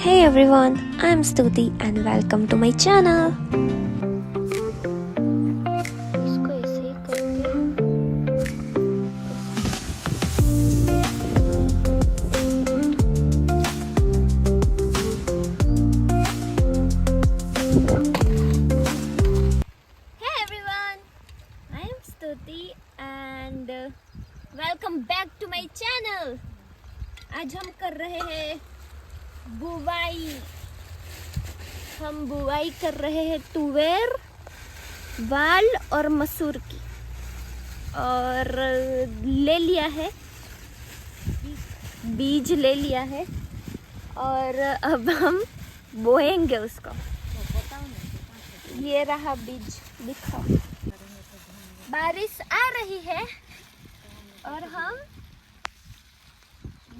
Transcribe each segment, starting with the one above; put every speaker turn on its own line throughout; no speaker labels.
Hey everyone, I'm Stuti and welcome to my channel. इसको ऐसे ही करके Hey everyone, I am Stuti and welcome back to my channel. आज हम कर रहे हैं बुवाई। हम बुवाई कर रहे हैं तुवेर, वाल और मसूर की, और ले लिया है बीज ले लिया है और अब हम बोएंगे उसको। ये रहा बीज, दिखाओ। बारिश आ रही है और हम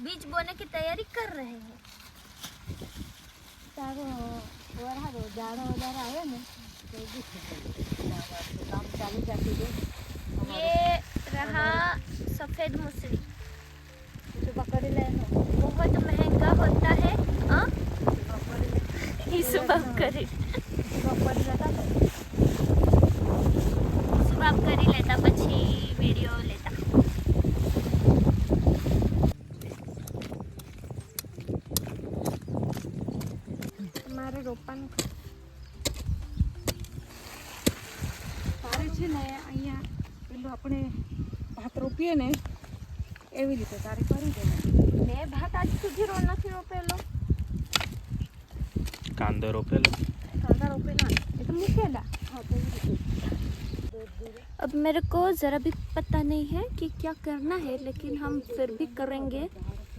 बीज बोने की तैयारी कर रहे हैं। ये रहा सफेद मसूरी, बहुत महंगा होता है। इस करी लेता पछी वीडियो लेता। हमारे रोपन
તારે છે ને અહીંયા પેલું આપણે ભાત રોપીએ ને એવી રીતે તારે કરી દેવાનું.
મેં ભાત આજ સુધી નથી રોપેલો.
કાંદો રોપેલો.
કાંદા रोपेला ये तो मुकेला।
હા તેવી રીતે
अब मेरे को ज़रा भी पता नहीं है कि क्या करना है, लेकिन हम फिर भी करेंगे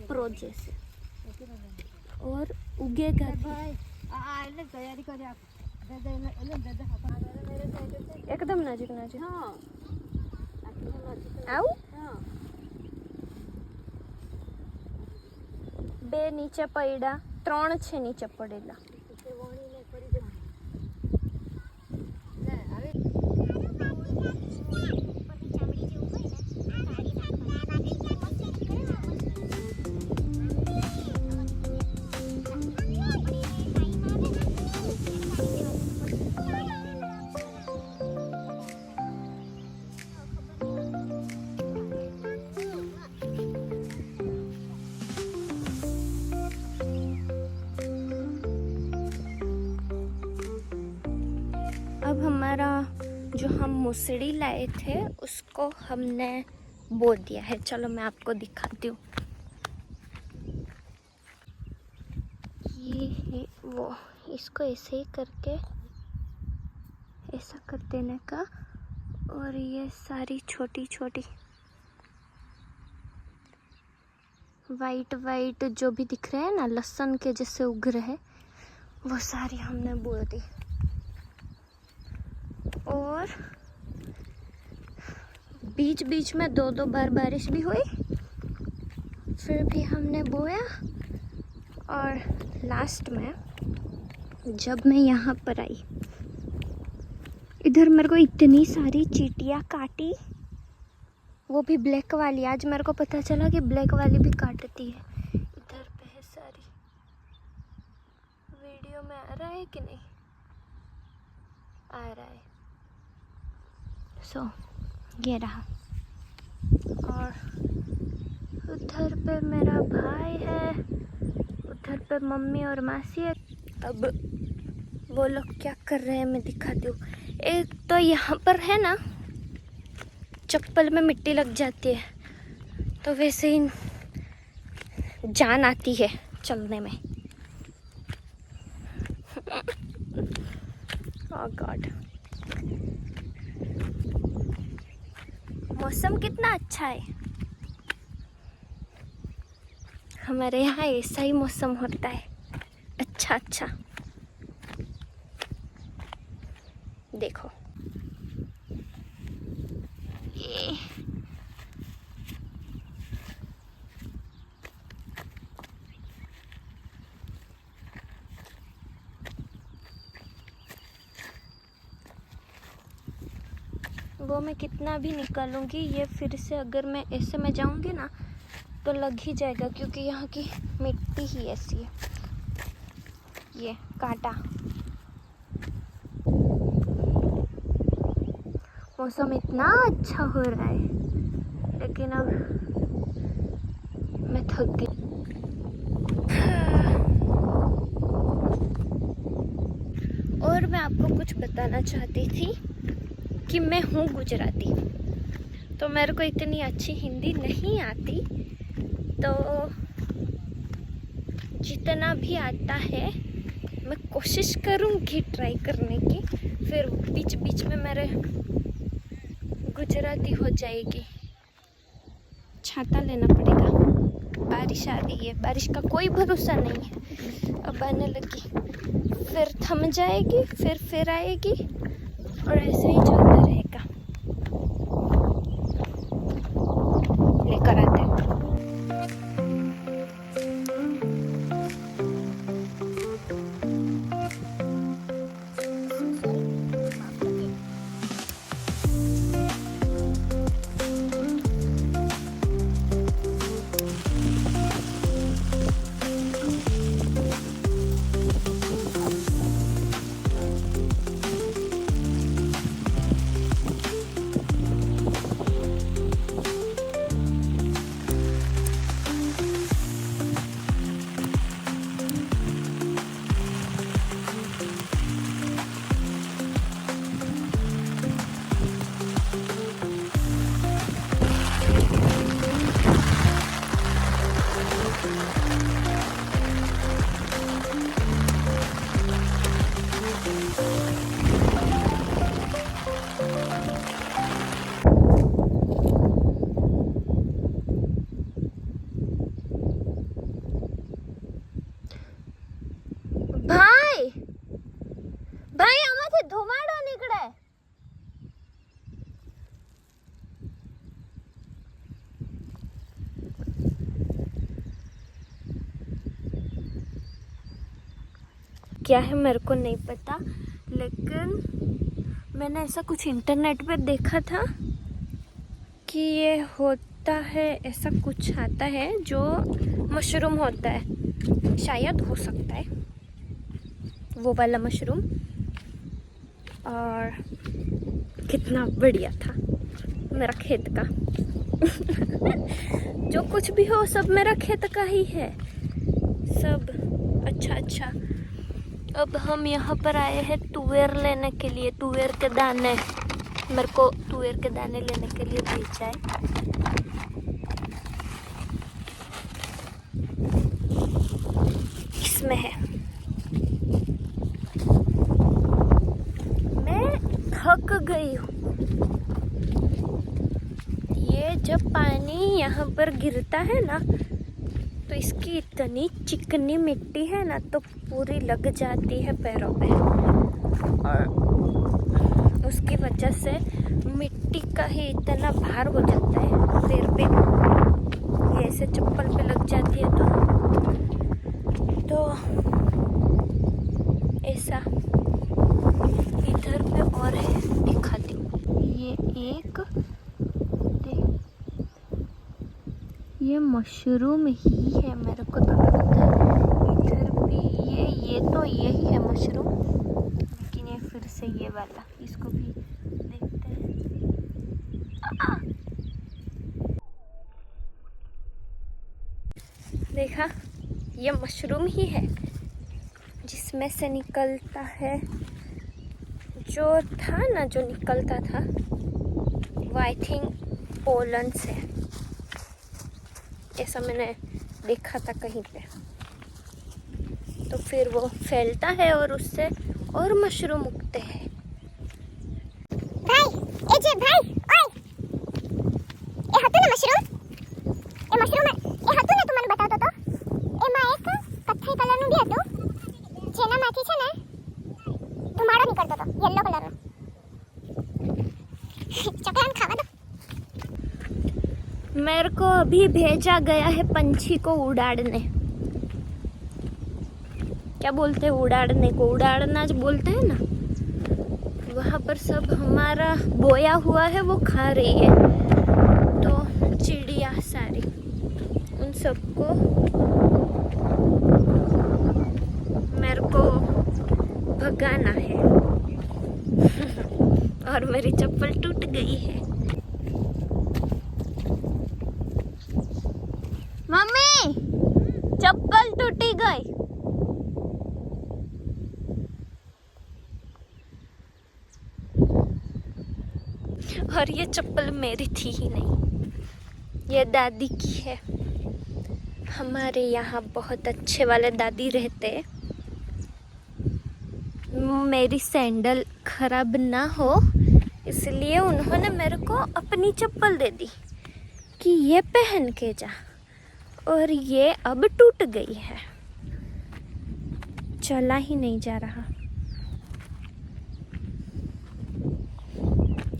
प्रोजेक्ट से और उगेगा भी।
એટલે તૈયારી કરી આપ દાદા એટલે દાદા હાથ
एकदम नजीक नजीक।
હા
આવું
હા
બે નીચે પડ્યા, ત્રણ છે નીચે પડેલા।
વણીને કરી દેવાનું. લે હવે
अब हमारा जो हम मुसड़ी लाए थे उसको हमने बो दिया है। चलो मैं आपको दिखाती हूँ। ये है वो, इसको ऐसे ही करके ऐसा कर देने का, और ये सारी छोटी छोटी वाइट वाइट जो भी दिख रहे हैं ना, लहसुन के जैसे उग रहे हैं, वो सारी हमने बो दी। और बीच बीच में दो दो बार बारिश भी हुई, फिर भी हमने बोया। और लास्ट में जब मैं यहाँ पर आई, इधर मेरे को इतनी सारी चींटियाँ काटी, वो भी ब्लैक वाली। आज मेरे को पता चला कि ब्लैक वाली भी काटती है। इधर पे है सारी। वीडियो में आ रहा है कि नहीं? आ रहा है। सो ये रहा। और उधर पे मेरा भाई है, उधर पे मम्मी और मासी है। अब वो लोग क्या कर रहे हैं मैं दिखाती हूँ। एक तो यहाँ पर है ना, चप्पल में मिट्टी लग जाती है, तो वैसे ही जान आती है चलने में। ओह गॉड, मौसम कितना अच्छा है। हमारे यहाँ ऐसा ही मौसम होता है, अच्छा अच्छा। देखो ये वो मैं कितना भी निकालूंगी, ये फिर से अगर मैं ऐसे में जाऊंगी ना तो लग ही जाएगा, क्योंकि यहाँ की मिट्टी ही ऐसी है। ये कांटा। मौसम इतना अच्छा हो रहा है, लेकिन अब मैं थक गई। और मैं आपको कुछ बताना चाहती थी कि मैं हूँ गुजराती, तो मेरे को इतनी अच्छी हिंदी नहीं आती, तो जितना भी आता है मैं कोशिश करूँगी ट्राई करने की, फिर बीच बीच में मेरे गुजराती हो जाएगी। छाता लेना पड़ेगा, बारिश आ रही है, बारिश का कोई भरोसा नहीं है। अब आने लगी, फिर थम जाएगी, फिर आएगी, और ऐसे ही चलता रहेगा। लेकर आते हैं। ભાઈ આમાંથી ધુમાડો નીકળે। क्या है मेरे को नहीं पता, लेकिन मैंने ऐसा कुछ इंटरनेट पे देखा था कि ये होता है, ऐसा कुछ आता है जो मशरूम होता है, शायद हो सकता है वो वाला मशरूम। और कितना बढ़िया था मेरा खेत का। जो कुछ भी हो सब मेरा खेत का ही है, सब अच्छा। अब हम यहाँ पर आए हैं तुअर लेने के लिए, तुअर के दाने। मेरे को तुअर के दाने लेने के लिए भेजा है। इसमें है। मैं थक गई हूँ। ये जब पानी यहाँ पर गिरता है ना, तो इसकी इतनी चिकनी मिट्टी है ना, तो पूरी लग जाती है पैरों पे, और उसकी वजह से मिट्टी का ही इतना भार हो जाता है पैर पे। ये ऐसे चप्पल पे लग जाती है तो ऐसा। इधर पे और है, दिखाती हूँ। ये एक ये मशरूम ही है, मेरे को तो लगता है। इधर भी ये तो यही है मशरूम, लेकिन ये फिर से ये वाला, इसको भी देखते हैं। देखा, ये मशरूम ही है जिसमें से निकलता है। जो था ना, जो निकलता था वो आई थिंक पोलैंड से, ऐसा मैंने देखा था कहीं पे। तो फिर वो फैलता है और उससे और मशरूम उगते हैं।
भाई ए जे भाई ओय ए હતું ને મશરૂમ એ મશરૂમ એ હતું ને તું મને બતાવતો તો એમાં એક કથ્થઈ કલરનું બી હતું જેનામાંથી છે ને ધુમાડો નીકળતો હતો યલો કલરનો ચકલાને ખાવા દો।
मेरे को अभी भेजा गया है पंछी को उड़ाड़ने। क्या बोलते हैं उड़ाड़ने को? उड़ाड़ना जो बोलते हैं ना, वहाँ पर सब हमारा बोया हुआ है वो खा रही है। तो चिड़िया सारी, उन सबको मेरे को भगाना है। और मेरी चप्पल टूट गई है। मम्मी, चप्पल टूटी गई। और ये चप्पल मेरी थी ही नहीं, ये दादी की है। हमारे यहाँ बहुत अच्छे वाले दादी रहते। मेरी सैंडल खराब ना हो इसलिए उन्होंने मेरे को अपनी चप्पल दे दी कि ये पहन के जा, और ये अब टूट गई है, चला ही नहीं जा रहा।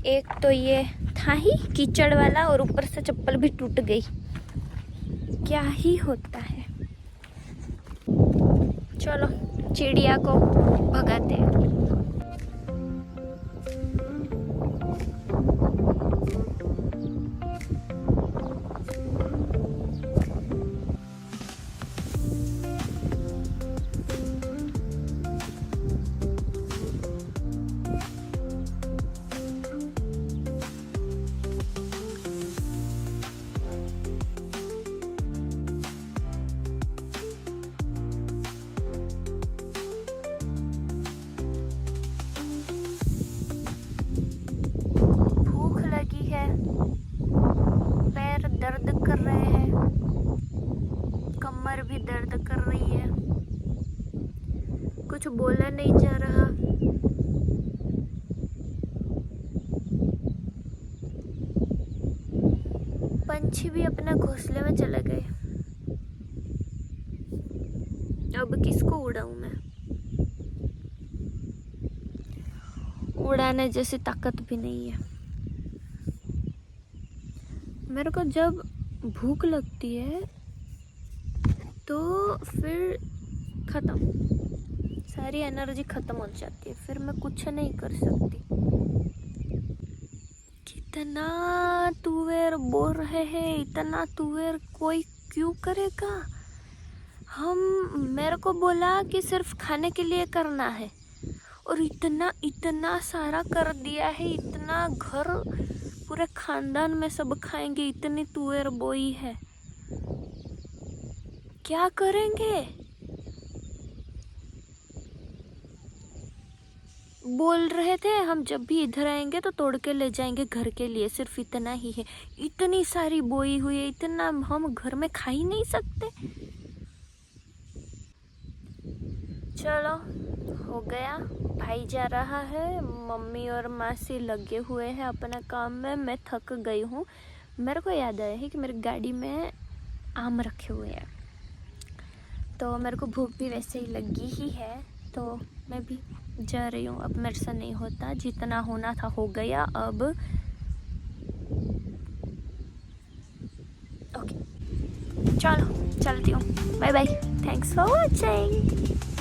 एक तो ये था ही कीचड़ वाला और ऊपर से चप्पल भी टूट गई। क्या ही होता है। चलो चिड़िया को भगाते हैं। पैर दर्द कर रहे हैं, कमर भी दर्द कर रही है, कुछ बोला नहीं जा रहा। पंछी भी अपने घोंसले में चले गए। अब किसको उड़ाऊं मैं? उड़ाने जैसी ताकत भी नहीं है। मेरे को जब भूख लगती है तो फिर ख़त्म, सारी एनर्जी ख़त्म हो जाती है, फिर मैं कुछ नहीं कर सकती। कितना तुवेर बोल रहे हैं, इतना तुवेर कोई क्यों करेगा? मेरे को बोला कि सिर्फ खाने के लिए करना है, और इतना इतना सारा कर दिया है। इतना घर पूरे खानदान में सब खाएंगे, इतनी तुवेर बोई है, क्या करेंगे? बोल रहे थे हम जब भी इधर आएंगे तो तोड़ के ले जाएंगे घर के लिए, सिर्फ इतना ही है। इतनी सारी बोई हुई है, इतना हम घर में खा ही नहीं सकते। चलो हो गया, भाई जा रहा है, मम्मी और मासी लगे हुए हैं अपने काम में। मैं थक गई हूँ। मेरे को याद आया है कि मेरी गाड़ी में आम रखे हुए हैं, तो मेरे को भूख भी वैसे ही लगी ही है, तो मैं भी जा रही हूँ। अब मेरे से नहीं होता, जितना होना था हो गया। अब ओके, चलो चलती हूँ। Bye bye, thanks for watching.